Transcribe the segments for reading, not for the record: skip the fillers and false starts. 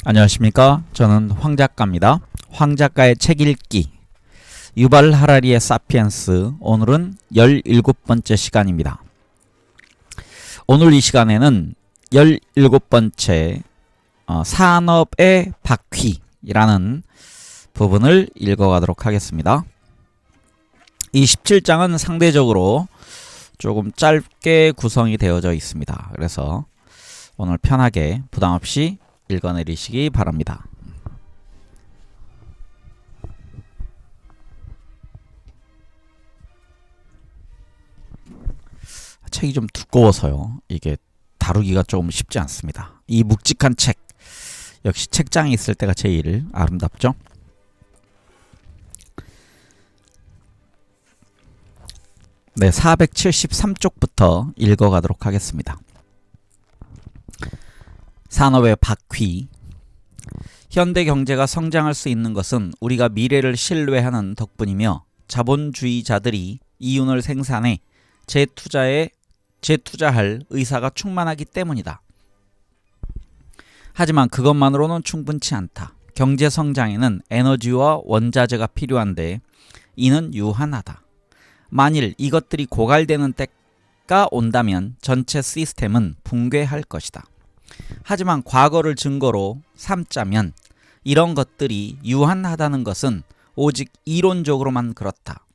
안녕하십니까. 저는 황 작가입니다. 황 작가의 책 읽기 유발 하라리의 사피엔스, 오늘은 17번째 시간입니다. 오늘 이 시간에는 17번째 산업의 바퀴라는 부분을 읽어가도록 하겠습니다. 이 17장은 상대적으로 조금 짧게 구성이 되어져 있습니다. 그래서 오늘 편하게 부담없이 읽어내리시기 바랍니다. 책이 좀 두꺼워서요. 이게 다루기가 조금 쉽지 않습니다. 이 묵직한 책, 역시 책장에 있을 때가 제일 아름답죠. 네, 473쪽부터 읽어가도록 하겠습니다. 산업의 바퀴. 현대 경제가 성장할 수 있는 것은 우리가 미래를 신뢰하는 덕분이며 자본주의자들이 이윤을 생산해 재투자할 의사가 충만하기 때문이다. 하지만 그것만으로는 충분치 않다. 경제 성장에는 에너지와 원자재가 필요한데 이는 유한하다. 만일 이것들이 고갈되는 때가 온다면 전체 시스템은 붕괴할 것이다. 하지만 과거를 증거로 삼자면 이런 것들이 유한하다는 것은 오직 이론적으로만 그렇다.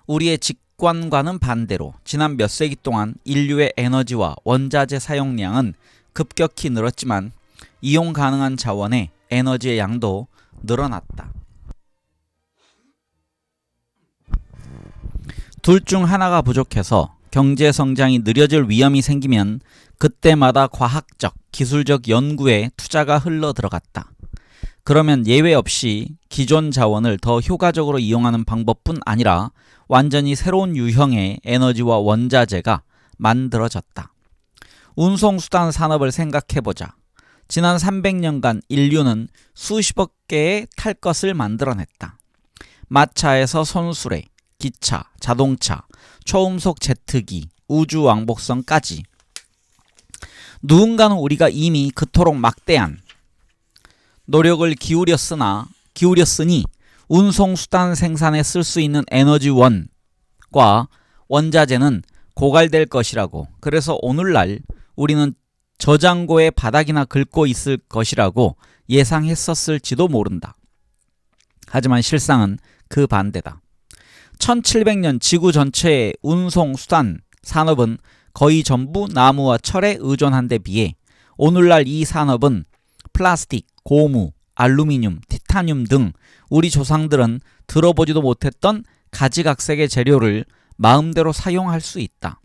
우리의 직관과는 반대로 지난 몇 세기 동안 인류의 에너지와 원자재 사용량은 급격히 늘었지만 이용 가능한 자원의 에너지의 양도 늘어났다. 둘 중 하나가 부족해서 경제 성장이 느려질 위험이 생기면 그때마다 과학적, 기술적 연구에 투자가 흘러 들어갔다. 그러면 예외 없이 기존 자원을 더 효과적으로 이용하는 방법뿐 아니라 완전히 새로운 유형의 에너지와 원자재가 만들어졌다. 운송수단 산업을 생각해보자. 지난 300년간 인류는 수십억 개의 탈 것을 만들어냈다. 마차에서 손수레, 기차, 자동차, 초음속 제트기, 우주왕복선까지 누군가는 우리가 이미 그토록 막대한 노력을 기울였으니 운송수단 생산에 쓸 수 있는 에너지원과 원자재는 고갈될 것이라고, 그래서 오늘날 우리는 저장고의 바닥이나 긁고 있을 것이라고 예상했었을지도 모른다. 하지만 실상은 그 반대다. 1700년 지구 전체의 운송수단 산업은 거의 전부 나무와 철에 의존한 데 비해 오늘날 이 산업은 플라스틱, 고무, 알루미늄, 티타늄 등 우리 조상들은 들어보지도 못했던 가지각색의 재료를 마음대로 사용할 수 있다.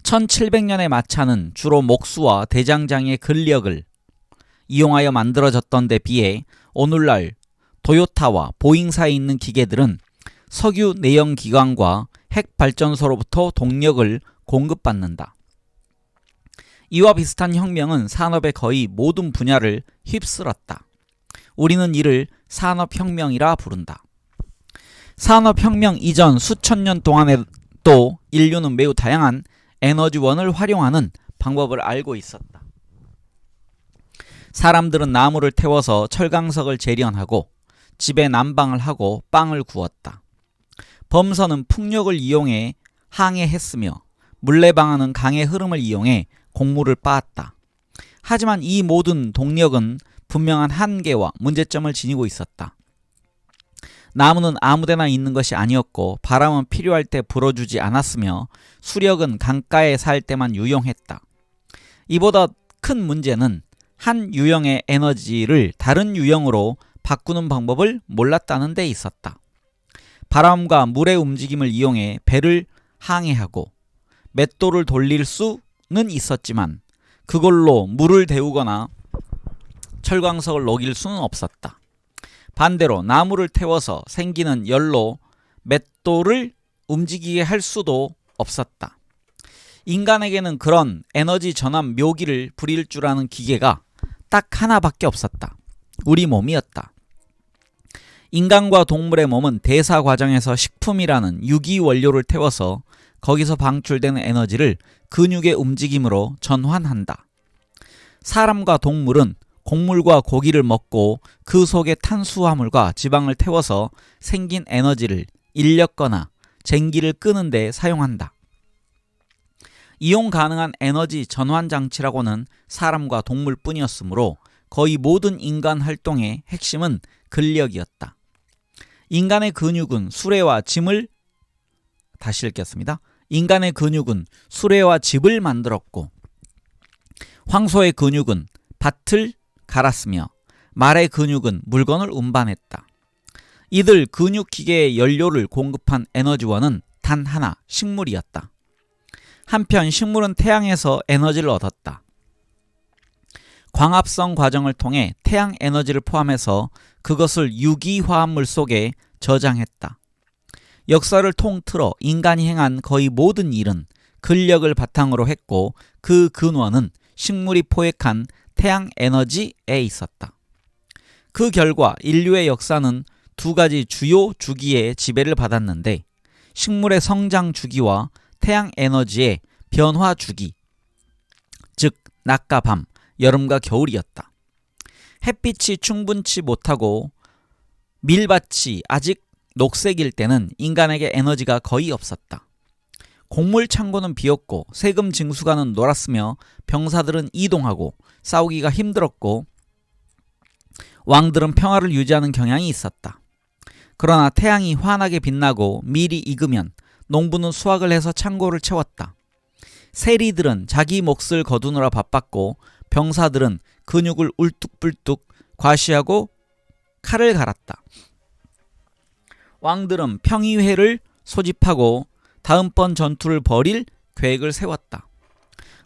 1700년의 마차는 주로 목수와 대장장의 근력을 이용하여 만들어졌던 데 비해 오늘날 도요타와 보잉사에 있는 기계들은 석유 내연기관과 핵발전소로부터 동력을 공급받는다. 이와 비슷한 혁명은 산업의 거의 모든 분야를 휩쓸었다. 우리는 이를 산업혁명이라 부른다. 산업혁명 이전 수천 년 동안에도 인류는 매우 다양한 에너지원을 활용하는 방법을 알고 있었다. 사람들은 나무를 태워서 철강석을 재련하고 집에 난방을 하고 빵을 구웠다. 범선은 풍력을 이용해 항해했으며 물레방아는 강의 흐름을 이용해 곡물을 빻았다. 하지만 이 모든 동력은 분명한 한계와 문제점을 지니고 있었다. 나무는 아무데나 있는 것이 아니었고 바람은 필요할 때 불어주지 않았으며 수력은 강가에 살 때만 유용했다. 이보다 큰 문제는 한 유형의 에너지를 다른 유형으로 바꾸는 방법을 몰랐다는 데 있었다. 바람과 물의 움직임을 이용해 배를 항해하고 맷돌을 돌릴 수는 있었지만 그걸로 물을 데우거나 철광석을 녹일 수는 없었다. 반대로 나무를 태워서 생기는 열로 맷돌을 움직이게 할 수도 없었다. 인간에게는 그런 에너지 전환 묘기를 부릴 줄 아는 기계가 딱 하나밖에 없었다. 우리 몸이었다. 인간과 동물의 몸은 대사 과정에서 식품이라는 유기 원료를 태워서 거기서 방출되는 에너지를 근육의 움직임으로 전환한다. 사람과 동물은 곡물과 고기를 먹고 그 속에 탄수화물과 지방을 태워서 생긴 에너지를 일렸거나 전기를 끄는 데 사용한다. 이용 가능한 에너지 전환 장치라고는 사람과 동물뿐이었으므로 거의 모든 인간 활동의 핵심은 근력이었다. 인간의 근육은 수레와 짐을 만들었고 황소의 근육은 밭을 갈았으며 말의 근육은 물건을 운반했다. 이들 근육 기계의 연료를 공급한 에너지원은 단 하나, 식물이었다. 한편 식물은 태양에서 에너지를 얻었다. 광합성 과정을 통해 태양 에너지를 포함해서 그것을 유기화합물 속에 저장했다. 역사를 통틀어 인간이 행한 거의 모든 일은 근력을 바탕으로 했고 그 근원은 식물이 포획한 태양 에너지에 있었다. 그 결과 인류의 역사는 두 가지 주요 주기의 지배를 받았는데 식물의 성장 주기와 태양 에너지의 변화 주기, 즉 낮과 밤, 여름과 겨울이었다. 햇빛이 충분치 못하고 밀밭이 아직 녹색일 때는 인간에게 에너지가 거의 없었다. 곡물 창고는 비었고 세금 징수관은 놀았으며 병사들은 이동하고 싸우기가 힘들었고 왕들은 평화를 유지하는 경향이 있었다. 그러나 태양이 환하게 빛나고 밀이 익으면 농부는 수확을 해서 창고를 채웠다. 세리들은 자기 몫을 거두느라 바빴고 병사들은 근육을 울뚝불뚝 과시하고 칼을 갈았다. 왕들은 평의회를 소집하고 다음번 전투를 벌일 계획을 세웠다.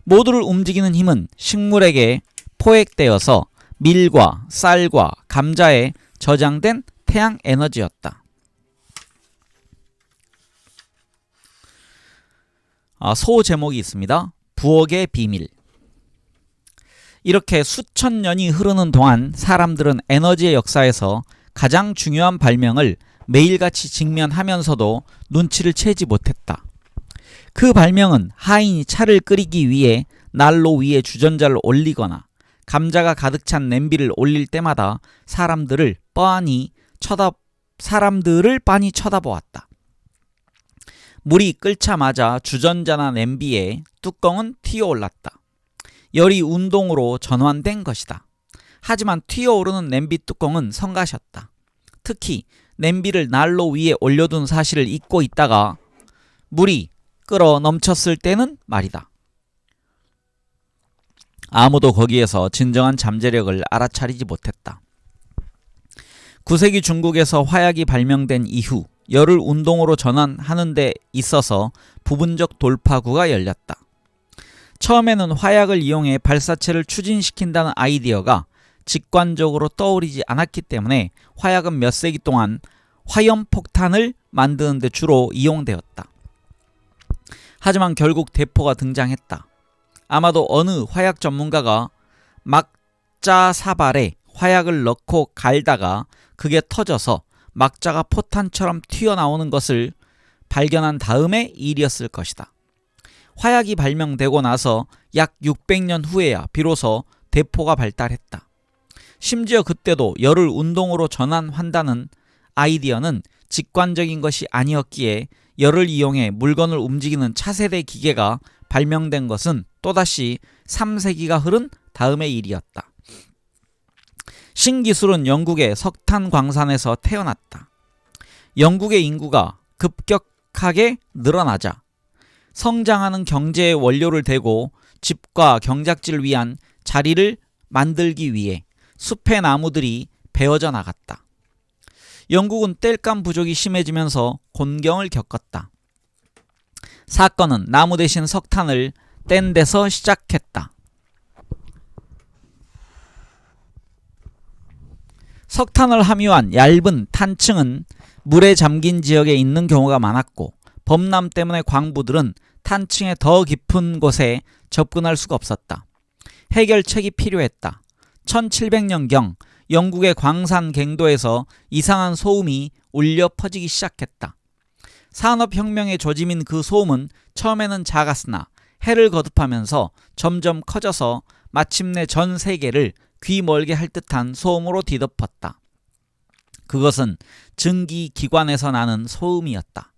모두를 움직이는 힘은 식물에게 포획되어서 밀과 쌀과 감자에 저장된 태양 에너지였다. 소 제목이 있습니다. 부엌의 비밀. 이렇게 수천 년이 흐르는 동안 사람들은 에너지의 역사에서 가장 중요한 발명을 매일같이 직면하면서도 눈치를 채지 못했다. 그 발명은 하인이 차를 끓이기 위해 난로 위에 주전자를 올리거나 감자가 가득 찬 냄비를 올릴 때마다 사람들을 빤히 쳐다보았다. 물이 끓자마자 주전자나 냄비의 뚜껑은 튀어올랐다. 열이 운동으로 전환된 것이다. 하지만 튀어오르는 냄비 뚜껑은 성가셨다. 특히 냄비를 난로 위에 올려둔 사실을 잊고 있다가 물이 끓어 넘쳤을 때는 말이다. 아무도 거기에서 진정한 잠재력을 알아차리지 못했다. 9세기 중국에서 화약이 발명된 이후 열을 운동으로 전환하는 데 있어서 부분적 돌파구가 열렸다. 처음에는 화약을 이용해 발사체를 추진시킨다는 아이디어가 직관적으로 떠오르지 않았기 때문에 화약은 몇 세기 동안 화염폭탄을 만드는 데 주로 이용되었다. 하지만 결국 대포가 등장했다. 아마도 어느 화약 전문가가 막자사발에 화약을 넣고 갈다가 그게 터져서 막자가 포탄처럼 튀어나오는 것을 발견한 다음의 일이었을 것이다. 화약이 발명되고 나서 약 600년 후에야 비로소 대포가 발달했다. 심지어 그때도 열을 운동으로 전환한다는 아이디어는 직관적인 것이 아니었기에 열을 이용해 물건을 움직이는 차세대 기계가 발명된 것은 또다시 3세기가 흐른 다음의 일이었다. 신기술은 영국의 석탄 광산에서 태어났다. 영국의 인구가 급격하게 늘어나자 성장하는 경제의 원료를 대고 집과 경작지를 위한 자리를 만들기 위해 숲의 나무들이 베어져 나갔다. 영국은 땔감 부족이 심해지면서 곤경을 겪었다. 사건은 나무 대신 석탄을 뗀 데서 시작했다. 석탄을 함유한 얇은 탄층은 물에 잠긴 지역에 있는 경우가 많았고 범람 때문에 광부들은 탄층의 더 깊은 곳에 접근할 수가 없었다. 해결책이 필요했다. 1700년경 영국의 광산 갱도에서 이상한 소음이 울려 퍼지기 시작했다. 산업혁명의 조짐인 그 소음은 처음에는 작았으나 해를 거듭하면서 점점 커져서 마침내 전 세계를 귀 멀게 할 듯한 소음으로 뒤덮었다. 그것은 증기기관에서 나는 소음이었다.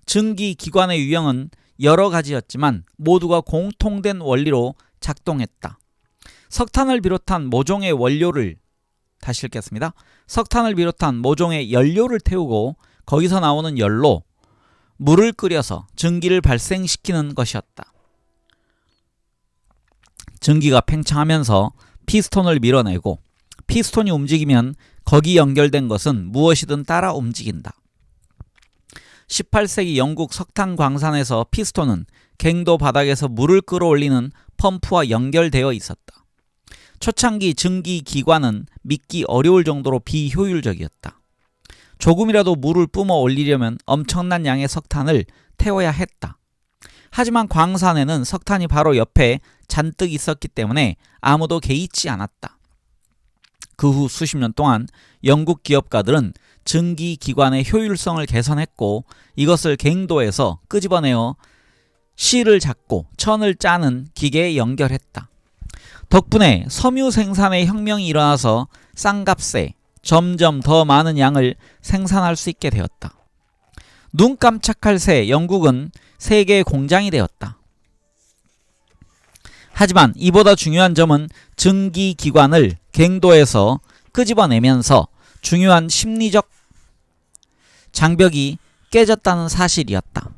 증기기관의 유형은 여러 가지였지만 모두가 공통된 원리로 작동했다. 석탄을 비롯한 모종의 원료를 다시 읽겠습니다. 석탄을 비롯한 모종의 연료를 태우고 거기서 나오는 열로 물을 끓여서 증기를 발생시키는 것이었다. 증기가 팽창하면서 피스톤을 밀어내고 피스톤이 움직이면 거기 연결된 것은 무엇이든 따라 움직인다. 18세기 영국 석탄 광산에서 피스톤은 갱도 바닥에서 물을 끌어올리는 펌프와 연결되어 있었다. 초창기 증기기관은 믿기 어려울 정도로 비효율적이었다. 조금이라도 물을 뿜어 올리려면 엄청난 양의 석탄을 태워야 했다. 하지만 광산에는 석탄이 바로 옆에 잔뜩 있었기 때문에 아무도 개의치 않았다. 그 후 수십 년 동안 영국 기업가들은 증기기관의 효율성을 개선했고 이것을 갱도에서 끄집어내어 실을 잡고 천을 짜는 기계에 연결했다. 덕분에 섬유 생산의 혁명이 일어나서 싼값에 점점 더 많은 양을 생산할 수 있게 되었다. 눈 깜짝할 새 영국은 세계의 공장이 되었다. 하지만 이보다 중요한 점은 증기기관을 갱도에서 끄집어내면서 중요한 심리적 장벽이 깨졌다는 사실이었다.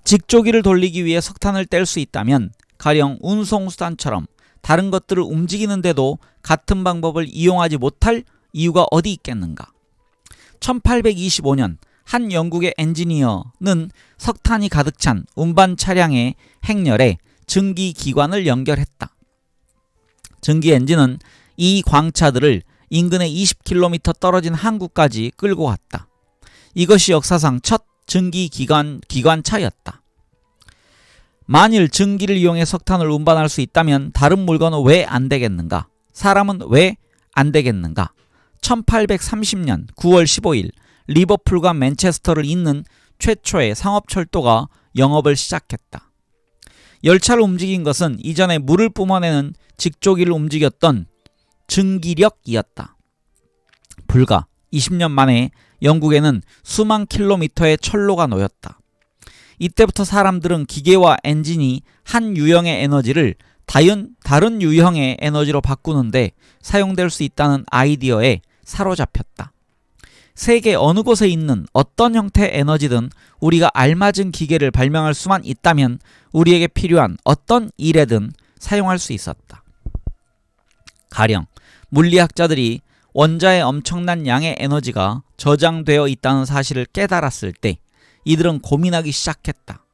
직조기를 돌리기 위해 석탄을 뗄 수 있다면 가령 운송수단처럼 다른 것들을 움직이는데도 같은 방법을 이용하지 못할 이유가 어디 있겠는가. 1825년 한 영국의 엔지니어는 석탄이 가득 찬 운반 차량의 행렬에 증기기관을 연결했다. 증기 엔진은 이 광차들을 인근의 20km 떨어진 항구까지 끌고 갔다. 이것이 역사상 첫 증기기관차였다. 만일 증기를 이용해 석탄을 운반할 수 있다면 다른 물건은 왜 안 되겠는가? 사람은 왜 안 되겠는가? 1830년 9월 15일 리버풀과 맨체스터를 잇는 최초의 상업철도가 영업을 시작했다. 열차를 움직인 것은 이전에 물을 뿜어내는 직조기를 움직였던 증기력이었다. 불과 20년 만에 영국에는 수만 킬로미터의 철로가 놓였다. 이때부터 사람들은 기계와 엔진이 한 유형의 에너지를 다른 유형의 에너지로 바꾸는데 사용될 수 있다는 아이디어에 사로잡혔다. 세계 어느 곳에 있는 어떤 형태의 에너지든 우리가 알맞은 기계를 발명할 수만 있다면 우리에게 필요한 어떤 일에든 사용할 수 있었다. 가령 물리학자들이 원자의 엄청난 양의 에너지가 저장되어 있다는 사실을 깨달았을 때 이들은 고민하기 시작했다.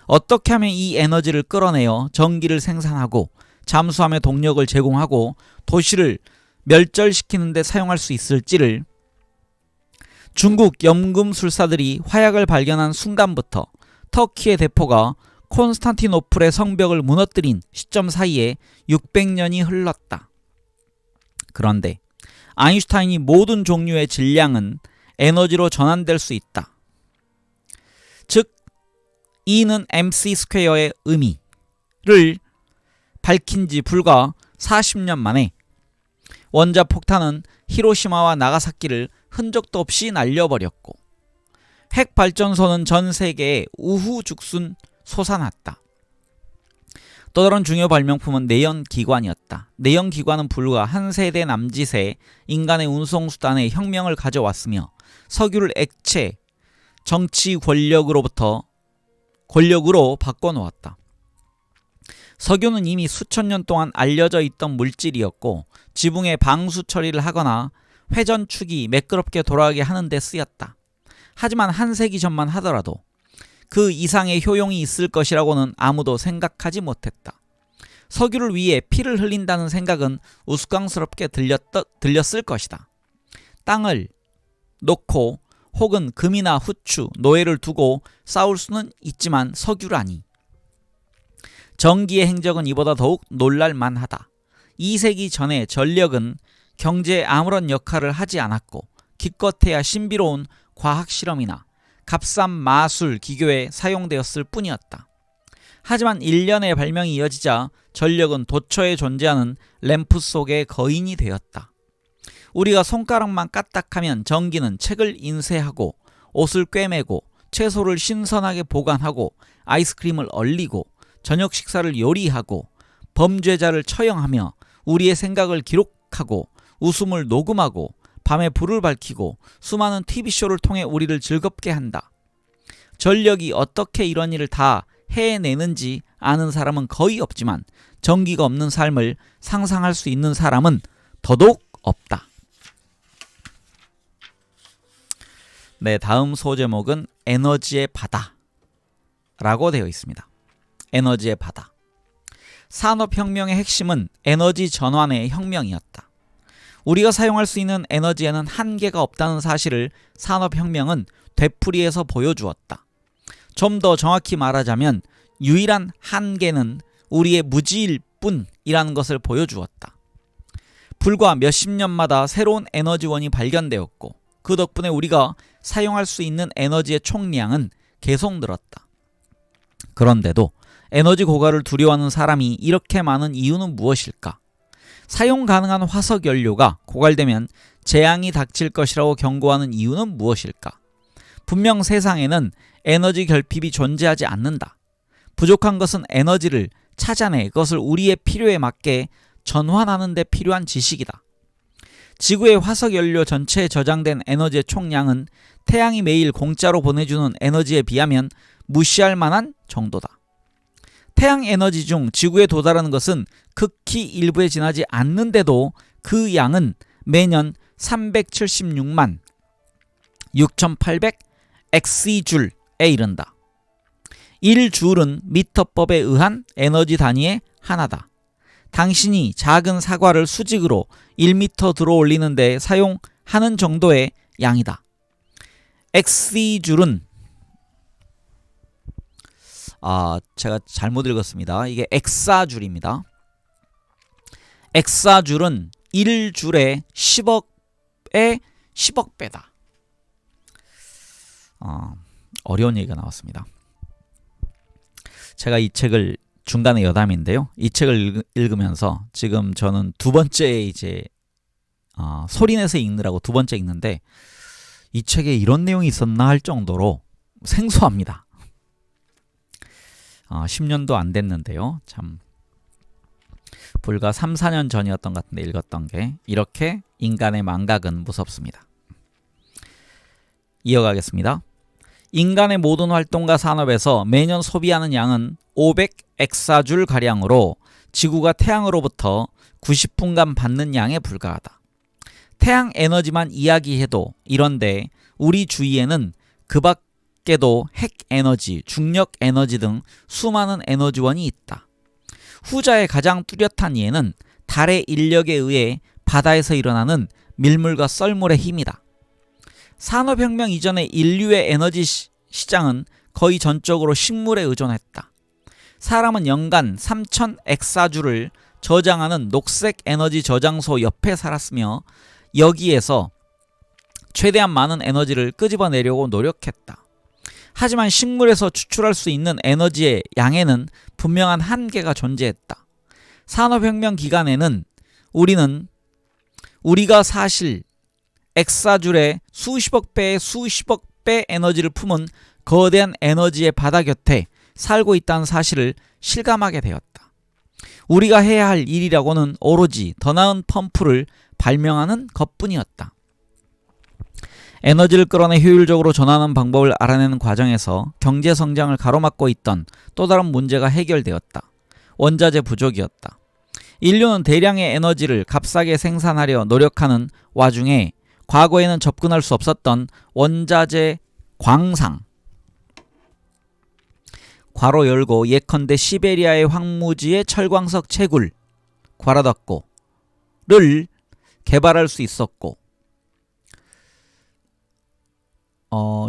어떻게 하면 이 에너지를 끌어내어 전기를 생산하고 잠수함에 동력을 제공하고 도시를 멸절시키는 데 사용할 수 있을지를. 중국 연금술사들이 화약을 발견한 순간부터 터키의 대포가 콘스탄티노플의 성벽을 무너뜨린 시점 사이에 600년이 흘렀다. 그런데 아인슈타인이 모든 종류의 질량은 에너지로 전환될 수 있다. 즉 E는 mc 스퀘어의 의미를 밝힌 지 불과 40년 만에 원자폭탄은 히로시마와 나가사키를 흔적도 없이 날려버렸고 핵발전소는 전 세계에 우후죽순 솟아났다. 또 다른 중요 발명품은 내연기관이었다. 내연기관은 불과 한 세대 남짓의 인간의 운송수단에 혁명을 가져왔으며 석유를 액체, 정치 권력으로 바꿔놓았다. 석유는 이미 수천 년 동안 알려져 있던 물질이었고 지붕에 방수 처리를 하거나 회전축이 매끄럽게 돌아가게 하는 데 쓰였다. 하지만 한 세기 전만 하더라도 그 이상의 효용이 있을 것이라고는 아무도 생각하지 못했다. 석유를 위해 피를 흘린다는 생각은 우스꽝스럽게 들렸을 것이다. 땅을 놓고 혹은 금이나 후추, 노예를 두고 싸울 수는 있지만 석유라니. 전기의 행적은 이보다 더욱 놀랄만하다. 2세기 전에 전력은 경제에 아무런 역할을 하지 않았고 기껏해야 신비로운 과학실험이나 값싼 마술 기교에 사용되었을 뿐이었다. 하지만 1년의 발명이 이어지자 전력은 도처에 존재하는 램프 속의 거인이 되었다. 우리가 손가락만 까딱하면 전기는 책을 인쇄하고 옷을 꿰매고 채소를 신선하게 보관하고 아이스크림을 얼리고 저녁 식사를 요리하고 범죄자를 처형하며 우리의 생각을 기록하고 웃음을 녹음하고 밤에 불을 밝히고 수많은 TV쇼를 통해 우리를 즐겁게 한다. 전력이 어떻게 이런 일을 다 해내는지 아는 사람은 거의 없지만 전기가 없는 삶을 상상할 수 있는 사람은 더더욱 없다. 네, 다음 소제목은 에너지의 바다라고 되어 있습니다. 에너지의 바다. 산업혁명의 핵심은 에너지 전환의 혁명이었다. 우리가 사용할 수 있는 에너지에는 한계가 없다는 사실을 산업혁명은 되풀이해서 보여주었다. 좀 더 정확히 말하자면 유일한 한계는 우리의 무지일 뿐이라는 것을 보여주었다. 불과 몇십 년마다 새로운 에너지원이 발견되었고 그 덕분에 우리가 사용할 수 있는 에너지의 총량은 계속 늘었다. 그런데도 에너지 고갈을 두려워하는 사람이 이렇게 많은 이유는 무엇일까? 사용 가능한 화석 연료가 고갈되면 재앙이 닥칠 것이라고 경고하는 이유는 무엇일까? 분명 세상에는 에너지 결핍이 존재하지 않는다. 부족한 것은 에너지를 찾아내 그것을 우리의 필요에 맞게 전환하는 데 필요한 지식이다. 지구의 화석 연료 전체에 저장된 에너지의 총량은 태양이 매일 공짜로 보내주는 에너지에 비하면 무시할 만한 정도다. 태양 에너지 중 지구에 도달하는 것은 극히 일부에 지나지 않는데도 그 양은 매년 376만 6,800 엑시줄에 이른다. 1줄은 미터법에 의한 에너지 단위의 하나다. 당신이 작은 사과를 수직으로 1m 들어 올리는 데 사용하는 정도의 양이다. 엑시줄은 제가 잘못 읽었습니다. 이게 엑사줄입니다. 엑사줄은 1줄에 10억의 10억 배다. 어려운 얘기가 나왔습니다. 제가 이 책을 중간에 여담인데요. 이 책을 읽으면서 지금 저는 두 번째 소리내서 읽느라고 두 번째 읽는데 이 책에 이런 내용이 있었나 할 정도로 생소합니다. 10년도 안 됐는데요. 참 불과 3, 4년 전이었던 것 같은데 읽었던 게 이렇게 인간의 망각은 무섭습니다. 이어가겠습니다. 인간의 모든 활동과 산업에서 매년 소비하는 양은 500엑사줄 가량으로 지구가 태양으로부터 90분간 받는 양에 불과하다. 태양 에너지만 이야기해도 이런데 우리 주위에는 그 밖에도 핵 에너지, 중력 에너지 등 수많은 에너지원이 있다. 후자의 가장 뚜렷한 예는 달의 인력에 의해 바다에서 일어나는 밀물과 썰물의 힘이다. 산업혁명 이전의 인류의 에너지 시장은 거의 전적으로 식물에 의존했다. 사람은 연간 3,000엑사줄을 저장하는 녹색 에너지 저장소 옆에 살았으며 여기에서 최대한 많은 에너지를 끄집어내려고 노력했다. 하지만 식물에서 추출할 수 있는 에너지의 양에는 분명한 한계가 존재했다. 산업혁명 기간에는 우리가 사실 엑사줄의 수십억 배의 수십억 배 에너지를 품은 거대한 에너지의 바다 곁에 살고 있다는 사실을 실감하게 되었다. 우리가 해야 할 일이라고는 오로지 더 나은 펌프를 발명하는 것뿐이었다. 에너지를 끌어내 효율적으로 전환하는 방법을 알아내는 과정에서 경제 성장을 가로막고 있던 또 다른 문제가 해결되었다. 원자재 부족이었다. 인류는 대량의 에너지를 값싸게 생산하려 노력하는 와중에 과거에는 접근할 수 없었던 원자재 광상 괄호 열고 예컨대 시베리아의 황무지의 철광석 채굴 괄호 닫고를 개발할 수 있었고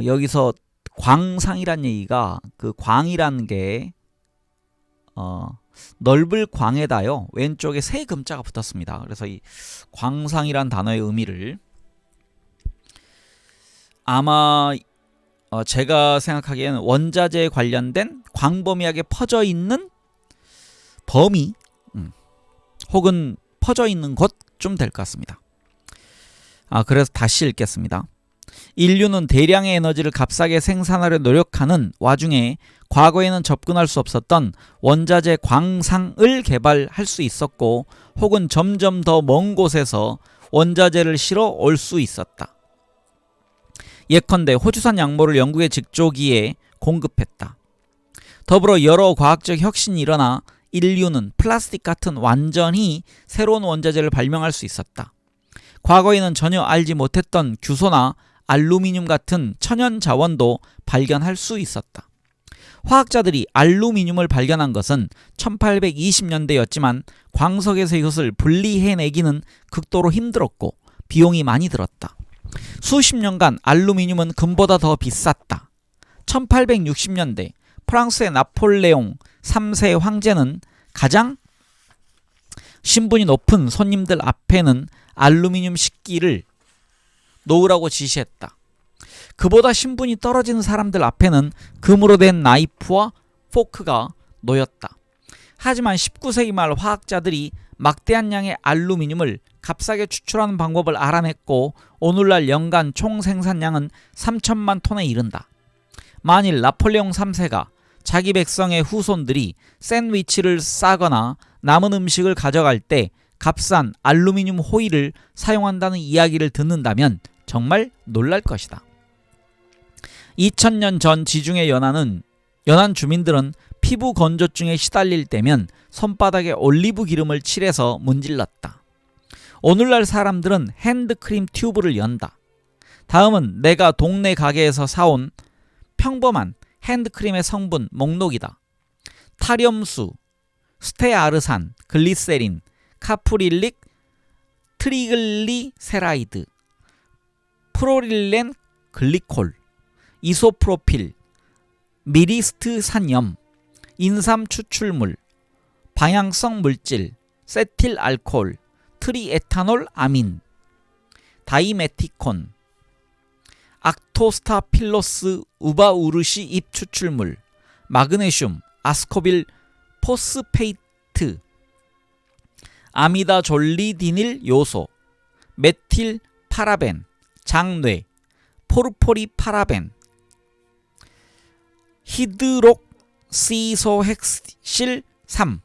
여기서 광상이란 얘기가 그 광이란 게 넓을 광에다요 왼쪽에 세 금자가 붙었습니다. 그래서 이 광상이란 단어의 의미를 아마 제가 생각하기에는 원자재에 관련된 광범위하게 퍼져 있는 범위 혹은 퍼져 있는 곳 좀 될 것 같습니다. 그래서 다시 읽겠습니다. 인류는 대량의 에너지를 값싸게 생산하려 노력하는 와중에 과거에는 접근할 수 없었던 원자재 광상을 개발할 수 있었고 혹은 점점 더 먼 곳에서 원자재를 실어 올 수 있었다. 예컨대 호주산 양모를 영국의 직조기에 공급했다. 더불어 여러 과학적 혁신이 일어나 인류는 플라스틱 같은 완전히 새로운 원자재를 발명할 수 있었다. 과거에는 전혀 알지 못했던 규소나 알루미늄 같은 천연 자원도 발견할 수 있었다. 화학자들이 알루미늄을 발견한 것은 1820년대였지만 광석에서 이것을 분리해내기는 극도로 힘들었고 비용이 많이 들었다. 수십 년간 알루미늄은 금보다 더 비쌌다. 1860년대 프랑스의 나폴레옹 3세 황제는 가장 신분이 높은 손님들 앞에는 알루미늄 식기를 놓으라고 지시했다. 그보다 신분이 떨어지는 사람들 앞에는 금으로 된 나이프와 포크가 놓였다. 하지만 19세기 말 화학자들이 막대한 양의 알루미늄을 값싸게 추출하는 방법을 알아냈고 오늘날 연간 총 생산량은 3천만 톤에 이른다. 만일 나폴레옹 3세가 자기 백성의 후손들이 샌드위치를 싸거나 남은 음식을 가져갈 때 값싼 알루미늄 호일을 사용한다는 이야기를 듣는다면 정말 놀랄 것이다. 2000년 전 지중해 연안 주민들은 피부 건조증에 시달릴 때면 손바닥에 올리브 기름을 칠해서 문질렀다. 오늘날 사람들은 핸드크림 튜브를 연다. 다음은 내가 동네 가게에서 사온 평범한 핸드크림의 성분 목록이다. 타륨수, 스테아르산, 글리세린, 카프릴릭, 트리글리세라이드, 프로릴렌 글리콜, 이소프로필, 미리스트 산염, 인삼 추출물, 방향성 물질, 세틸 알코올, 트리에탄올 아민, 다이메티콘, 악토스타필로스 우바우르시 잎 추출물, 마그네슘, 아스코빌 포스페이트, 아미다졸리디닐 요소, 메틸 파라벤, 장뇌, 포르포리 파라벤, 히드록시소헥실 3,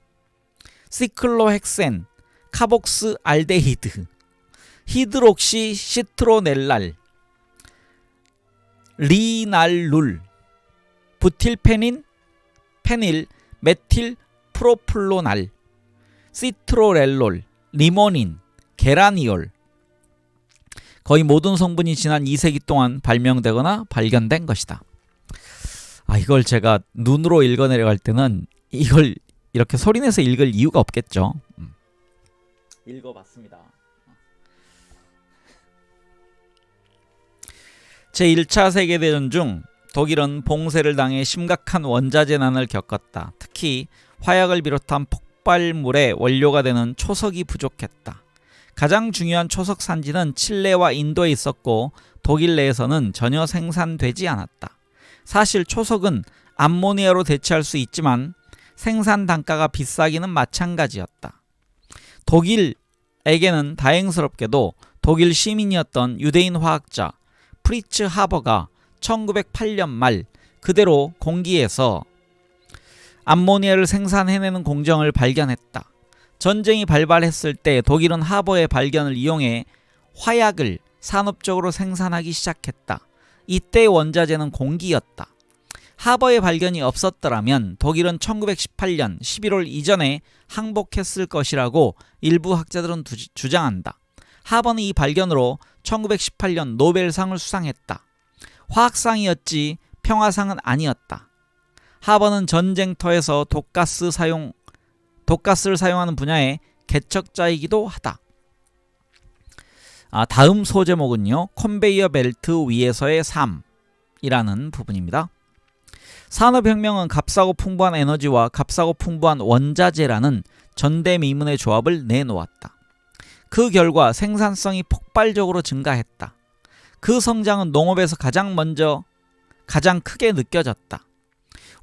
시클로헥센, 카복스 알데히드, 히드록시 시트로넬랄, 리날룰, 부틸페닌, 페닐, 메틸 프로플로날, 시트로렐롤, 리모닌, 게라니올. 거의 모든 성분이 지난 2세기 동안 발명되거나 발견된 것이다. 이걸 제가 눈으로 읽어내려갈 때는 이걸 이렇게 소리내서 읽을 이유가 없겠죠. 읽어봤습니다. 제1차 세계대전 중 독일은 봉쇄를 당해 심각한 원자재난을 겪었다. 특히 화약을 비롯한 폭발물의 원료가 되는 초석이 부족했다. 가장 중요한 초석 산지는 칠레와 인도에 있었고 독일 내에서는 전혀 생산되지 않았다. 사실 초석은 암모니아로 대체할 수 있지만 생산 단가가 비싸기는 마찬가지였다. 독일에게는 다행스럽게도 독일 시민이었던 유대인 화학자 프리츠 하버가 1908년 말 그대로 공기에서 암모니아를 생산해내는 공정을 발견했다. 전쟁이 발발했을 때 독일은 하버의 발견을 이용해 화약을 산업적으로 생산하기 시작했다. 이때의 원자재는 공기였다. 하버의 발견이 없었더라면 독일은 1918년 11월 이전에 항복했을 것이라고 일부 학자들은 주장한다. 하버는 이 발견으로 1918년 노벨상을 수상했다. 화학상이었지 평화상은 아니었다. 하버는 전쟁터에서 독가스를 사용하는 분야의 개척자이기도 하다. 다음 소제목은요. 컨베이어 벨트 위에서의 삶이라는 부분입니다. 산업혁명은 값싸고 풍부한 에너지와 값싸고 풍부한 원자재라는 전대미문의 조합을 내놓았다. 그 결과 생산성이 폭발적으로 증가했다. 그 성장은 농업에서 가장 크게 느껴졌다.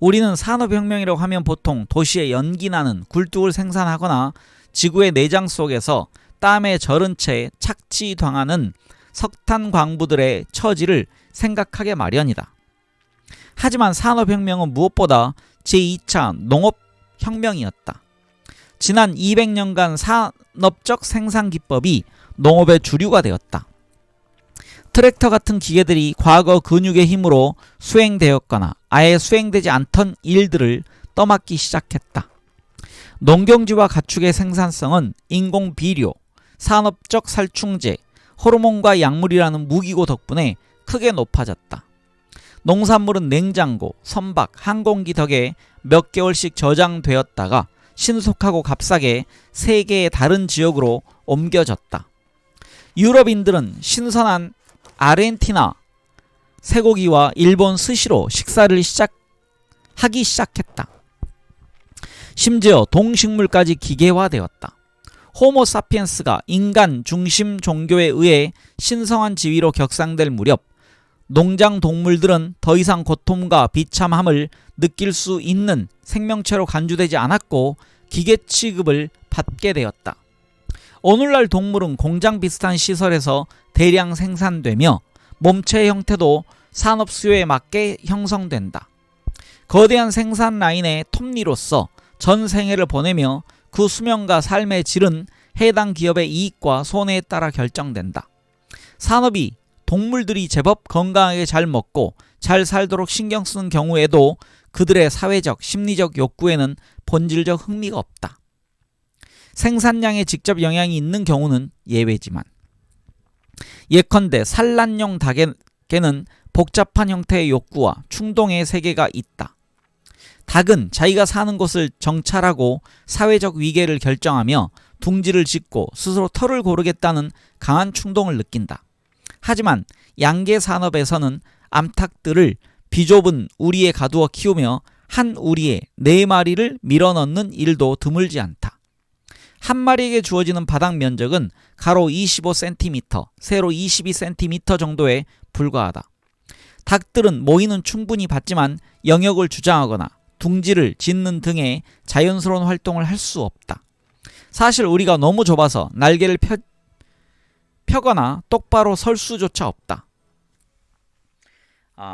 우리는 산업혁명이라고 하면 보통 도시에 연기 나는 굴뚝을 생산하거나 지구의 내장 속에서 땀에 절은 채 착취당하는 석탄 광부들의 처지를 생각하게 마련이다. 하지만 산업혁명은 무엇보다 제2차 농업혁명이었다. 지난 200년간 산업적 생산기법이 농업의 주류가 되었다. 트랙터 같은 기계들이 과거 근육의 힘으로 수행되었거나 아예 수행되지 않던 일들을 떠맡기 시작했다. 농경지와 가축의 생산성은 인공비료, 산업적 살충제, 호르몬과 약물이라는 무기고 덕분에 크게 높아졌다. 농산물은 냉장고, 선박, 항공기 덕에 몇 개월씩 저장되었다가 신속하고 값싸게 세계의 다른 지역으로 옮겨졌다. 유럽인들은 신선한 아르헨티나 쇠고기와 일본 스시로 식사를 하기 시작했다. 심지어 동식물까지 기계화되었다. 호모사피엔스가 인간 중심 종교에 의해 신성한 지위로 격상될 무렵 농장 동물들은 더 이상 고통과 비참함을 느낄 수 있는 생명체로 간주되지 않았고 기계 취급을 받게 되었다. 오늘날 동물은 공장 비슷한 시설에서 대량 생산되며 몸체의 형태도 산업 수요에 맞게 형성된다. 거대한 생산 라인의 톱니로서 전 생애를 보내며 그 수명과 삶의 질은 해당 기업의 이익과 손해에 따라 결정된다. 산업이 동물들이 제법 건강하게 잘 먹고 잘 살도록 신경 쓰는 경우에도 그들의 사회적, 심리적 욕구에는 본질적 흥미가 없다. 생산량에 직접 영향이 있는 경우는 예외지만 예컨대 산란용 닭에게는 복잡한 형태의 욕구와 충동의 세계가 있다. 닭은 자기가 사는 곳을 정찰하고 사회적 위계를 결정하며 둥지를 짓고 스스로 털을 고르겠다는 강한 충동을 느낀다. 하지만 양계 산업에서는 암탉들을 비좁은 우리에 가두어 키우며 한 우리에 4마리를 밀어넣는 일도 드물지 않다. 한 마리에게 주어지는 바닥 면적은 가로 25cm, 세로 22cm 정도에 불과하다. 닭들은 모이는 충분히 받지만 영역을 주장하거나 둥지를 짓는 등의 자연스러운 활동을 할 수 없다. 사실 우리가 너무 좁아서 날개를 펴거나 똑바로 설 수조차 없다.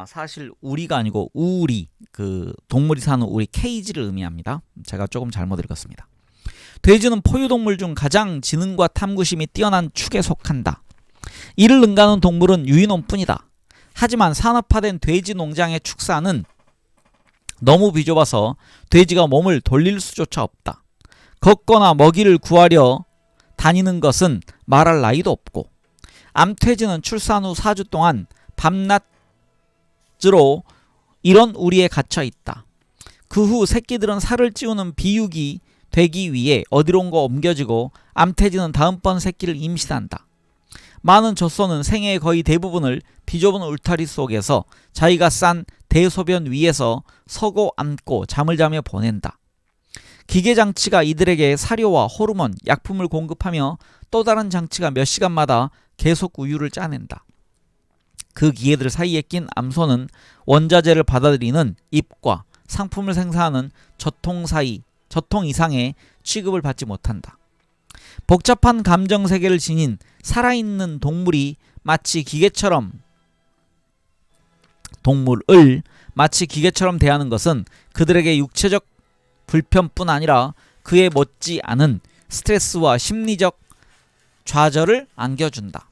사실 우리가 아니고 우리, 동물이 사는 우리 케이지를 의미합니다. 제가 조금 잘못 읽었습니다. 돼지는 포유동물 중 가장 지능과 탐구심이 뛰어난 축에 속한다. 이를 능가하는 동물은 유인원뿐이다. 하지만 산업화된 돼지 농장의 축사는 너무 비좁아서 돼지가 몸을 돌릴 수조차 없다. 걷거나 먹이를 구하려 다니는 것은 말할 나위도 없고 암돼지는 출산 후 4주 동안 밤낮으로 이런 우리에 갇혀 있다. 그 후 새끼들은 살을 찌우는 비육이 되기 위해 어디론가 옮겨지고 암돼지는 다음번 새끼를 임신한다. 많은 젖소는 생애의 거의 대부분을 비좁은 울타리 속에서 자기가 싼 대소변 위에서 서고 앉고 잠을 자며 보낸다. 기계장치가 이들에게 사료와 호르몬, 약품을 공급하며 또 다른 장치가 몇 시간마다 계속 우유를 짜낸다. 그 기계들 사이에 낀 암소는 원자재를 받아들이는 입과 상품을 생산하는 젖통 이상의 취급을 받지 못한다. 복잡한 감정세계를 지닌 살아있는 동물을 마치 기계처럼 대하는 것은 그들에게 육체적 불편뿐 아니라 그에 못지 않은 스트레스와 심리적 좌절을 안겨준다.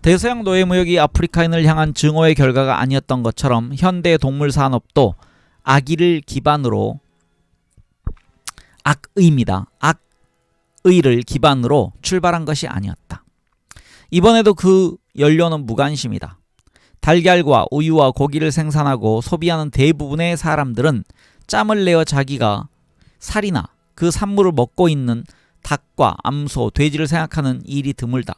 대서양 노예무역이 아프리카인을 향한 증오의 결과가 아니었던 것처럼 현대 동물 산업도 악의를 기반으로 출발한 것이 아니었다. 이번에도 그 연료는 무관심이다. 달걀과 우유와 고기를 생산하고 소비하는 대부분의 사람들은 짬을 내어 자기가 살이나 그 산물을 먹고 있는 닭과 암소, 돼지를 생각하는 일이 드물다.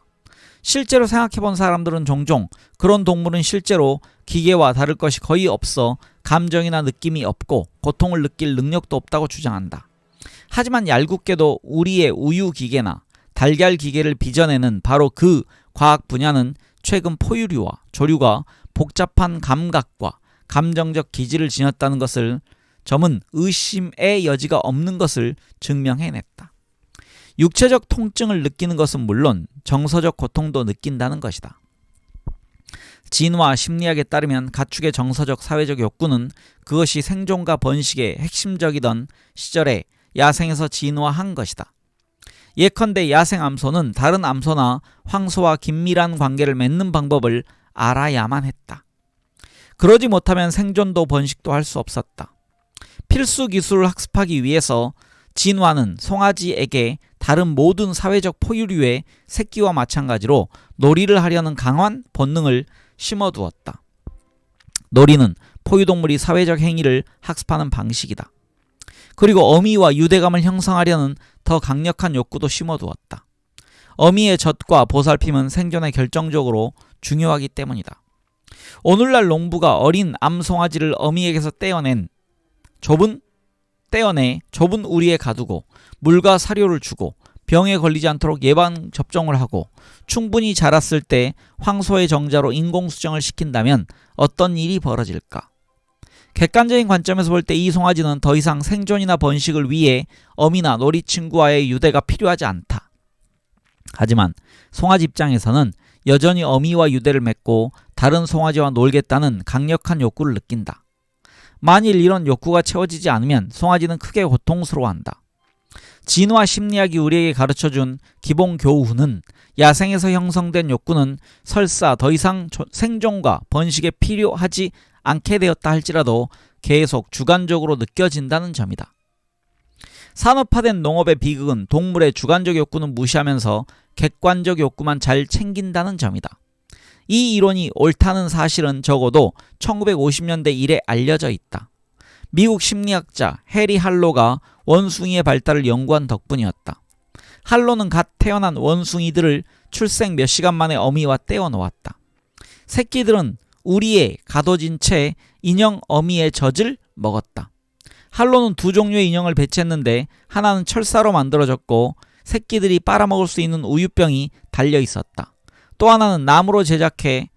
실제로 생각해본 사람들은 종종 그런 동물은 실제로 기계와 다를 것이 거의 없어 감정이나 느낌이 없고 고통을 느낄 능력도 없다고 주장한다. 하지만 얄궂게도 우리의 우유 기계나 달걀 기계를 빚어내는 바로 그 과학 분야는 최근 포유류와 조류가 복잡한 감각과 감정적 기질을 지녔다는 것을 점은 의심의 여지가 없는 것을 증명해냈다. 육체적 통증을 느끼는 것은 물론 정서적 고통도 느낀다는 것이다. 진화 심리학에 따르면 가축의 정서적 사회적 욕구는 그것이 생존과 번식의 핵심적이던 시절에 야생에서 진화한 것이다. 예컨대 야생 암소는 다른 암소나 황소와 긴밀한 관계를 맺는 방법을 알아야만 했다. 그러지 못하면 생존도 번식도 할 수 없었다. 필수 기술을 학습하기 위해서 진화는 송아지에게 다른 모든 사회적 포유류의 새끼와 마찬가지로 놀이를 하려는 강한 본능을 심어두었다. 놀이는 포유동물이 사회적 행위를 학습하는 방식이다. 그리고 어미와 유대감을 형성하려는 더 강력한 욕구도 심어두었다. 어미의 젖과 보살핌은 생존에 결정적으로 중요하기 때문이다. 오늘날 농부가 어린 암송아지를 어미에게서 떼어내 좁은 우리에 가두고 물과 사료를 주고 병에 걸리지 않도록 예방 접종을 하고 충분히 자랐을 때 황소의 정자로 인공수정을 시킨다면 어떤 일이 벌어질까? 객관적인 관점에서 볼 때 이 송아지는 더 이상 생존이나 번식을 위해 어미나 놀이 친구와의 유대가 필요하지 않다. 하지만 송아지 입장에서는 여전히 어미와 유대를 맺고 다른 송아지와 놀겠다는 강력한 욕구를 느낀다. 만일 이런 욕구가 채워지지 않으면 송아지는 크게 고통스러워한다. 진화 심리학이 우리에게 가르쳐준 기본 교훈은 야생에서 형성된 욕구는 설사 더 이상 생존과 번식에 필요하지 않게 되었다 할지라도 계속 주관적으로 느껴진다는 점이다. 산업화된 농업의 비극은 동물의 주관적 욕구는 무시하면서 객관적 욕구만 잘 챙긴다는 점이다. 이 이론이 옳다는 사실은 적어도 1950년대 이래 알려져 있다. 미국 심리학자 해리 할로가 원숭이의 발달을 연구한 덕분이었다. 할로는 갓 태어난 원숭이들을 출생 몇 시간 만에 어미와 떼어 놓았다. 새끼들은 우리에 가둬진 채 인형 어미의 젖을 먹었다. 할로는 두 종류의 인형을 배치했는데 하나는 철사로 만들어졌고 새끼들이 빨아먹을 수 있는 우유병이 달려 있었다. 또 하나는 나무로 제작해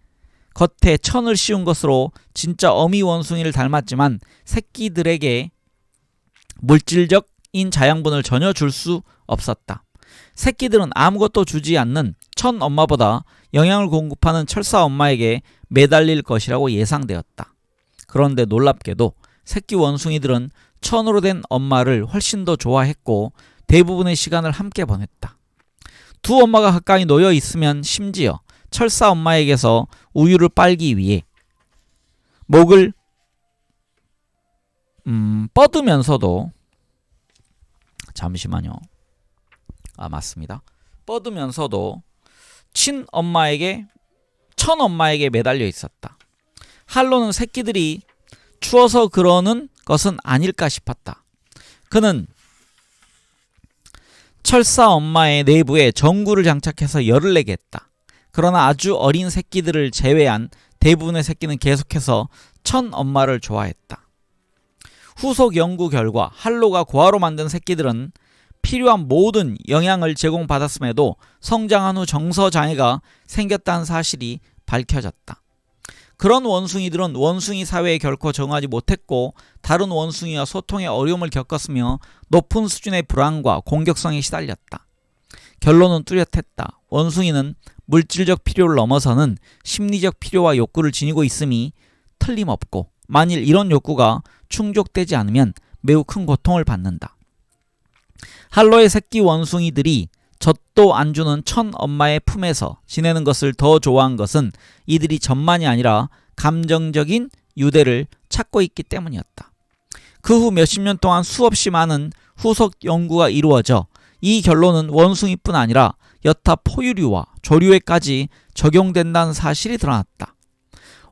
겉에 천을 씌운 것으로 진짜 어미 원숭이를 닮았지만 새끼들에게 물질적인 자양분을 전혀 줄 수 없었다. 새끼들은 아무것도 주지 않는 천 엄마보다 영양을 공급하는 철사 엄마에게 매달릴 것이라고 예상되었다. 그런데 놀랍게도 새끼 원숭이들은 천으로 된 엄마를 훨씬 더 좋아했고 대부분의 시간을 함께 보냈다. 두 엄마가 가까이 놓여 있으면 심지어 철사 엄마에게서 우유를 빨기 위해 목을 뻗으면서도 잠시만요. 맞습니다. 뻗으면서도 친 엄마에게 천 엄마에게 매달려 있었다. 할로는 새끼들이 추워서 그러는 것은 아닐까 싶었다. 그는 철사 엄마의 내부에 전구를 장착해서 열을 내게 했다. 그러나 아주 어린 새끼들을 제외한 대부분의 새끼는 계속해서 천 엄마를 좋아했다. 후속 연구 결과 할로가 고아로 만든 새끼들은 필요한 모든 영양을 제공받았음에도 성장한 후 정서장애가 생겼다는 사실이 밝혀졌다. 그런 원숭이들은 원숭이 사회에 결코 적응하지 못했고 다른 원숭이와 소통에 어려움을 겪었으며 높은 수준의 불안과 공격성에 시달렸다. 결론은 뚜렷했다. 원숭이는 물질적 필요를 넘어서는 심리적 필요와 욕구를 지니고 있음이 틀림없고 만일 이런 욕구가 충족되지 않으면 매우 큰 고통을 받는다. 할로의 새끼 원숭이들이 젖도 안 주는 천 엄마의 품에서 지내는 것을 더 좋아한 것은 이들이 젖만이 아니라 감정적인 유대를 찾고 있기 때문이었다. 그 후 몇십 년 동안 수없이 많은 후속 연구가 이루어져 이 결론은 원숭이뿐 아니라 여타 포유류와 조류에까지 적용된다는 사실이 드러났다.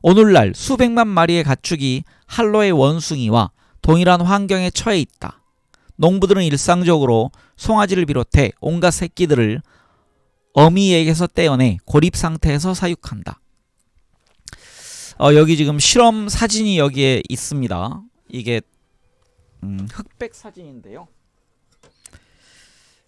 오늘날 수백만 마리의 가축이 할로의 원숭이와 동일한 환경에 처해 있다. 농부들은 일상적으로 송아지를 비롯해 온갖 새끼들을 어미에게서 떼어내 고립 상태에서 사육한다. 여기 지금 실험 사진이 여기에 있습니다. 이게 흑백 사진인데요.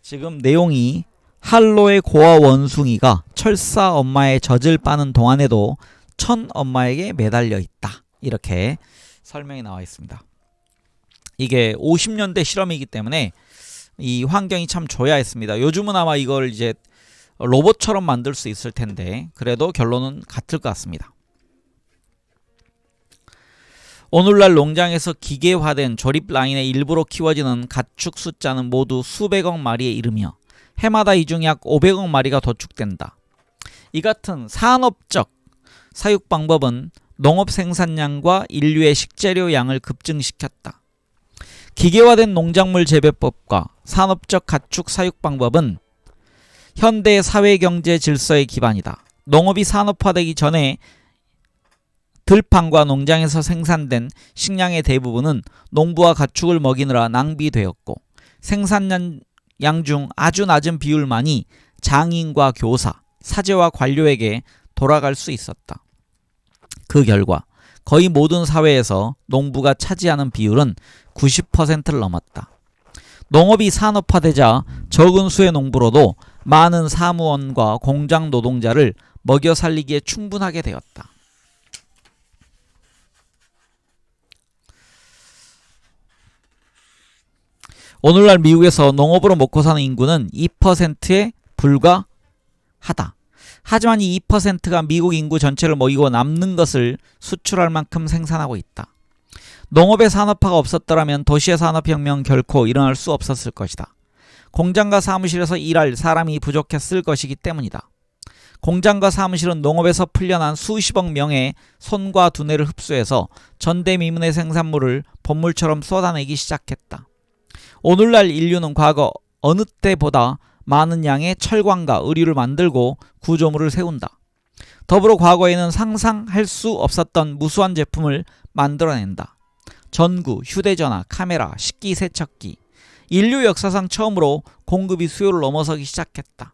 지금 내용이 할로의 고아 원숭이가 철사 엄마의 젖을 빠는 동안에도 천 엄마에게 매달려 있다. 이렇게 설명이 나와 있습니다. 이게 50년대 실험이기 때문에 이 환경이 참 좋아했습니다. 요즘은 아마 이걸 이제 로봇처럼 만들 수 있을 텐데 그래도 결론은 같을 것 같습니다. 오늘날 농장에서 기계화된 조립 라인에 일부러 키워지는 가축 숫자는 모두 수백억 마리에 이르며 해마다 이 중 약 500억 마리가 도축된다. 이 같은 산업적 사육 방법은 농업 생산량과 인류의 식재료 양을 급증시켰다. 기계화된 농작물 재배법과 산업적 가축 사육 방법은 현대 사회경제 질서의 기반이다. 농업이 산업화되기 전에 들판과 농장에서 생산된 식량의 대부분은 농부와 가축을 먹이느라 낭비되었고 생산량 중 아주 낮은 비율만이 장인과 교사, 사제와 관료에게 돌아갈 수 있었다. 그 결과 거의 모든 사회에서 농부가 차지하는 비율은 90%를 넘었다. 농업이 산업화되자 적은 수의 농부로도 많은 사무원과 공장 노동자를 먹여 살리기에 충분하게 되었다. 오늘날 미국에서 농업으로 먹고 사는 인구는 2%에 불과하다. 하지만 이 2%가 미국 인구 전체를 먹이고 남는 것을 수출할 만큼 생산하고 있다. 농업의 산업화가 없었더라면 도시의 산업혁명 결코 일어날 수 없었을 것이다. 공장과 사무실에서 일할 사람이 부족했을 것이기 때문이다. 공장과 사무실은 농업에서 풀려난 수십억 명의 손과 두뇌를 흡수해서 전대미문의 생산물을 본물처럼 쏟아내기 시작했다. 오늘날 인류는 과거 어느 때보다 많은 양의 철광과 의류를 만들고 구조물을 세운다. 더불어 과거에는 상상할 수 없었던 무수한 제품을 만들어낸다. 전구, 휴대전화, 카메라, 식기세척기. 인류 역사상 처음으로 공급이 수요를 넘어서기 시작했다.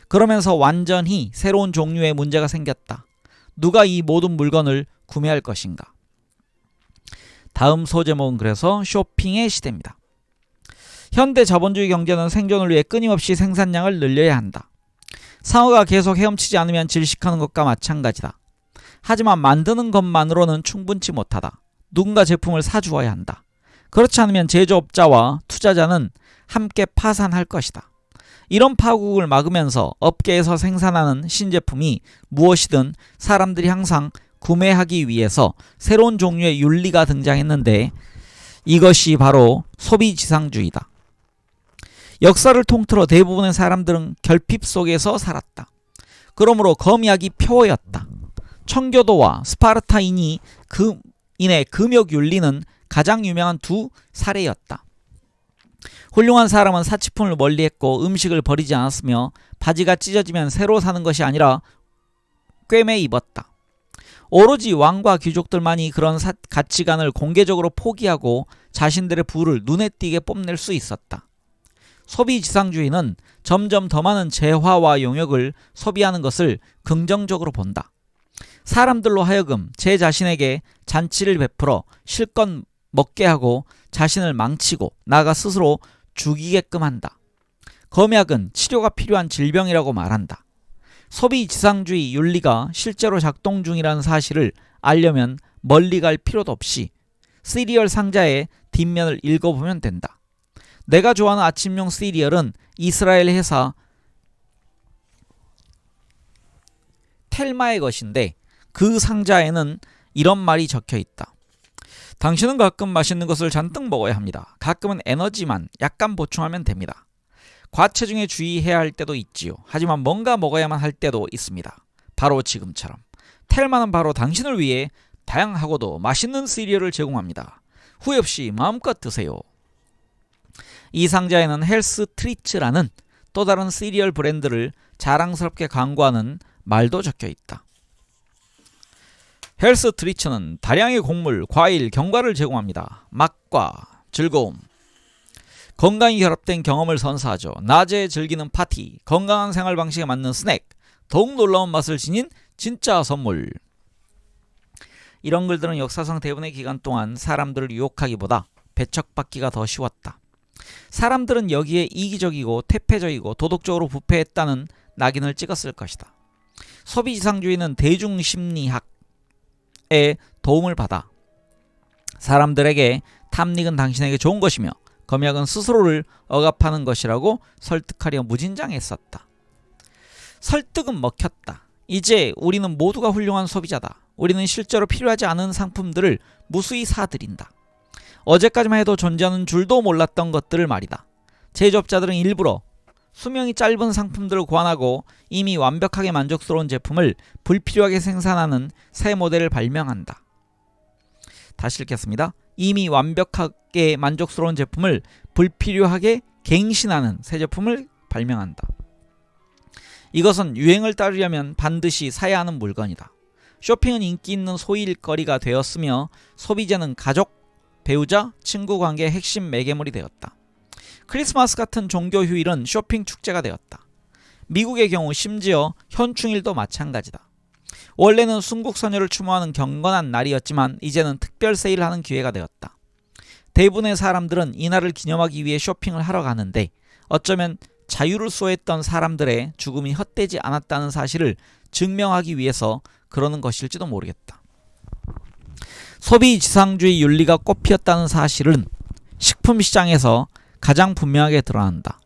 그러면서 완전히 새로운 종류의 문제가 생겼다. 누가 이 모든 물건을 구매할 것인가? 다음 소제목은 그래서 쇼핑의 시대입니다. 현대 자본주의 경제는 생존을 위해 끊임없이 생산량을 늘려야 한다. 상어가 계속 헤엄치지 않으면 질식하는 것과 마찬가지다. 하지만 만드는 것만으로는 충분치 못하다. 누군가 제품을 사주어야 한다. 그렇지 않으면 제조업자와 투자자는 함께 파산할 것이다. 이런 파국을 막으면서 업계에서 생산하는 신제품이 무엇이든 사람들이 항상 구매하기 위해서 새로운 종류의 윤리가 등장했는데 이것이 바로 소비지상주의다. 역사를 통틀어 대부분의 사람들은 결핍 속에서 살았다. 그러므로 검약이 표어였다. 청교도와 스파르타인의 금욕윤리는 가장 유명한 두 사례였다. 훌륭한 사람은 사치품을 멀리했고 음식을 버리지 않았으며 바지가 찢어지면 새로 사는 것이 아니라 꿰매 입었다. 오로지 왕과 귀족들만이 그런 가치관을 공개적으로 포기하고 자신들의 부를 눈에 띄게 뽐낼 수 있었다. 소비지상주의는 점점 더 많은 재화와 용역을 소비하는 것을 긍정적으로 본다. 사람들로 하여금 제 자신에게 잔치를 베풀어 실컷 먹게 하고 자신을 망치고 나아가 스스로 죽이게끔 한다. 검약은 치료가 필요한 질병이라고 말한다. 소비지상주의 윤리가 실제로 작동 중이라는 사실을 알려면 멀리 갈 필요도 없이 시리얼 상자의 뒷면을 읽어보면 된다. 내가 좋아하는 아침용 시리얼은 이스라엘 회사 텔마의 것인데 그 상자에는 이런 말이 적혀 있다. 당신은 가끔 맛있는 것을 잔뜩 먹어야 합니다. 가끔은 에너지만 약간 보충하면 됩니다. 과체중에 주의해야 할 때도 있지요. 하지만 뭔가 먹어야만 할 때도 있습니다. 바로 지금처럼. 텔마는 바로 당신을 위해 다양하고도 맛있는 시리얼을 제공합니다. 후회 없이 마음껏 드세요. 이 상자에는 헬스 트리츠라는 또 다른 시리얼 브랜드를 자랑스럽게 광고하는 말도 적혀 있다. 헬스 트리츠는 다량의 곡물, 과일, 견과를 제공합니다. 맛과 즐거움, 건강이 결합된 경험을 선사하죠. 낮에 즐기는 파티, 건강한 생활 방식에 맞는 스낵, 더욱 놀라운 맛을 지닌 진짜 선물. 이런 글들은 역사상 대부분의 기간 동안 사람들을 유혹하기보다 배척받기가 더 쉬웠다. 사람들은 여기에 이기적이고 퇴폐적이고 도덕적으로 부패했다는 낙인을 찍었을 것이다. 소비지상주의는 대중심리학, 도움을 받아 사람들에게 탐닉은 당신에게 좋은 것이며 검약은 스스로를 억압하는 것이라고 설득하려 무진장했었다. 설득은 먹혔다. 이제 우리는 모두가 훌륭한 소비자다. 우리는 실제로 필요하지 않은 상품들을 무수히 사들인다. 어제까지만 해도 존재하는 줄도 몰랐던 것들을 말이다. 제조업자들은 일부러 수명이 짧은 상품들을 고안하고 이미 완벽하게 만족스러운 제품을 불필요하게 생산하는 새 모델을 발명한다. 다시 읽겠습니다. 이미 완벽하게 만족스러운 제품을 불필요하게 갱신하는 새 제품을 발명한다. 이것은 유행을 따르려면 반드시 사야 하는 물건이다. 쇼핑은 인기 있는 소일거리가 되었으며 소비재는 가족, 배우자, 친구 관계의 핵심 매개물이 되었다. 크리스마스 같은 종교 휴일은 쇼핑 축제가 되었다. 미국의 경우 심지어 현충일도 마찬가지다. 원래는 순국선열을 추모하는 경건한 날이었지만 이제는 특별 세일을 하는 기회가 되었다. 대부분의 사람들은 이날을 기념하기 위해 쇼핑을 하러 가는데 어쩌면 자유를 수호했던 사람들의 죽음이 헛되지 않았다는 사실을 증명하기 위해서 그러는 것일지도 모르겠다. 소비지상주의 윤리가 꽃피었다는 사실은 식품시장에서 가장 분명하게 드러난다.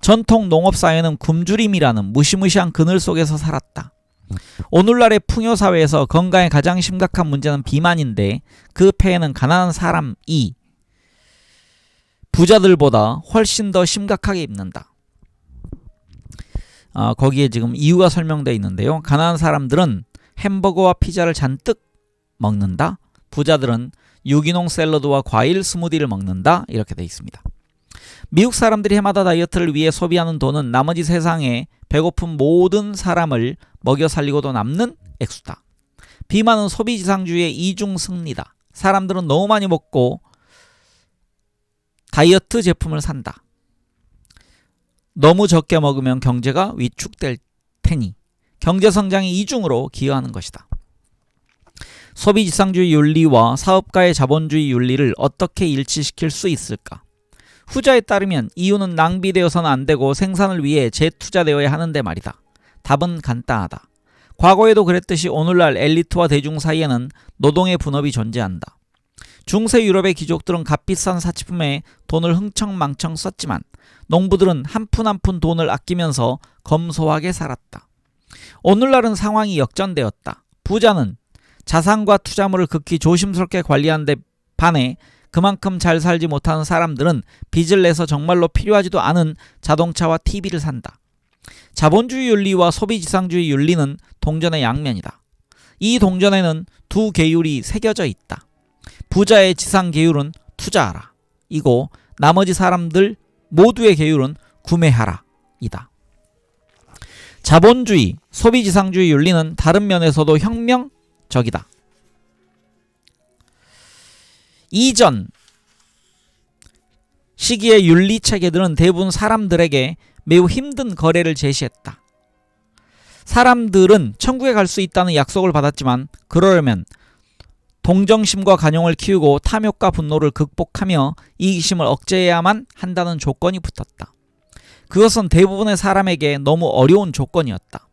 전통 농업사회는 굶주림이라는 무시무시한 그늘 속에서 살았다. 오늘날의 풍요사회에서 건강에 가장 심각한 문제는 비만인데 그 폐해는 가난한 사람이 부자들보다 훨씬 더 심각하게 입는다. 거기에 지금 이유가 설명되어 있는데요. 가난한 사람들은 햄버거와 피자를 잔뜩 먹는다. 부자들은 유기농 샐러드와 과일 스무디를 먹는다. 이렇게 되어 있습니다. 미국 사람들이 해마다 다이어트를 위해 소비하는 돈은 나머지 세상에 배고픈 모든 사람을 먹여 살리고도 남는 액수다. 비만은 소비지상주의의 이중 승리다. 사람들은 너무 많이 먹고 다이어트 제품을 산다. 너무 적게 먹으면 경제가 위축될 테니 경제성장의 이중으로 기여하는 것이다. 소비지상주의 윤리와 사업가의 자본주의 윤리를 어떻게 일치시킬 수 있을까? 후자에 따르면 이유는 낭비되어서는 안되고 생산을 위해 재투자되어야 하는데 말이다. 답은 간단하다. 과거에도 그랬듯이 오늘날 엘리트와 대중 사이에는 노동의 분업이 존재한다. 중세 유럽의 귀족들은 값비싼 사치품에 돈을 흥청망청 썼지만 농부들은 한 푼 한 푼 돈을 아끼면서 검소하게 살았다. 오늘날은 상황이 역전되었다. 부자는 자산과 투자물을 극히 조심스럽게 관리하는 데 반해 그만큼 잘 살지 못하는 사람들은 빚을 내서 정말로 필요하지도 않은 자동차와 TV를 산다. 자본주의 윤리와 소비지상주의 윤리는 동전의 양면이다. 이 동전에는 두 계율이 새겨져 있다. 부자의 지상 계율은 투자하라 이고 나머지 사람들 모두의 계율은 구매하라 이다. 자본주의, 소비지상주의 윤리는 다른 면에서도 혁명적이다. 이전 시기의 윤리 체계들은 대부분 사람들에게 매우 힘든 거래를 제시했다. 사람들은 천국에 갈 수 있다는 약속을 받았지만 그러려면 동정심과 간용을 키우고 탐욕과 분노를 극복하며 이기심을 억제해야만 한다는 조건이 붙었다. 그것은 대부분의 사람에게 너무 어려운 조건이었다.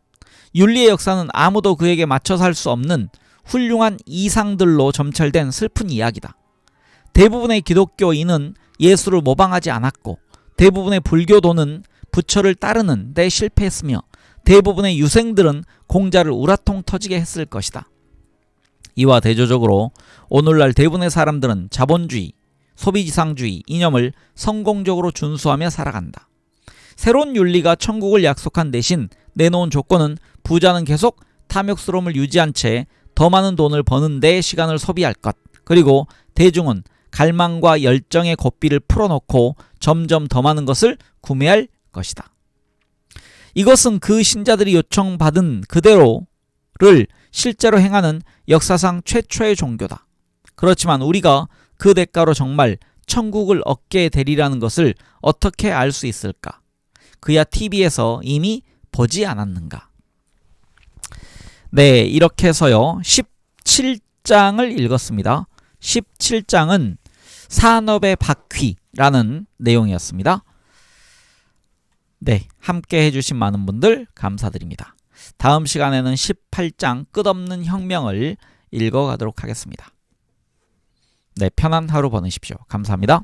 윤리의 역사는 아무도 그에게 맞춰 살 수 없는 훌륭한 이상들로 점철된 슬픈 이야기다. 대부분의 기독교인은 예수를 모방하지 않았고 대부분의 불교도는 부처를 따르는 데 실패했으며 대부분의 유생들은 공자를 우라통 터지게 했을 것이다. 이와 대조적으로 오늘날 대부분의 사람들은 자본주의, 소비지상주의 이념을 성공적으로 준수하며 살아간다. 새로운 윤리가 천국을 약속한 대신 내놓은 조건은 부자는 계속 탐욕스러움을 유지한 채 더 많은 돈을 버는 데 시간을 소비할 것, 그리고 대중은 갈망과 열정의 고삐를 풀어놓고 점점 더 많은 것을 구매할 것이다. 이것은 그 신자들이 요청받은 그대로를 실제로 행하는 역사상 최초의 종교다. 그렇지만 우리가 그 대가로 정말 천국을 얻게 되리라는 것을 어떻게 알 수 있을까? 그야 TV에서 이미 보지 않았는가? 네, 이렇게 해서요 17장을 읽었습니다. 17장은 산업의 바퀴라는 내용이었습니다. 네, 함께 해주신 많은 분들 감사드립니다. 다음 시간에는 18장 끝없는 혁명을 읽어가도록 하겠습니다. 네, 편한 하루 보내십시오. 감사합니다.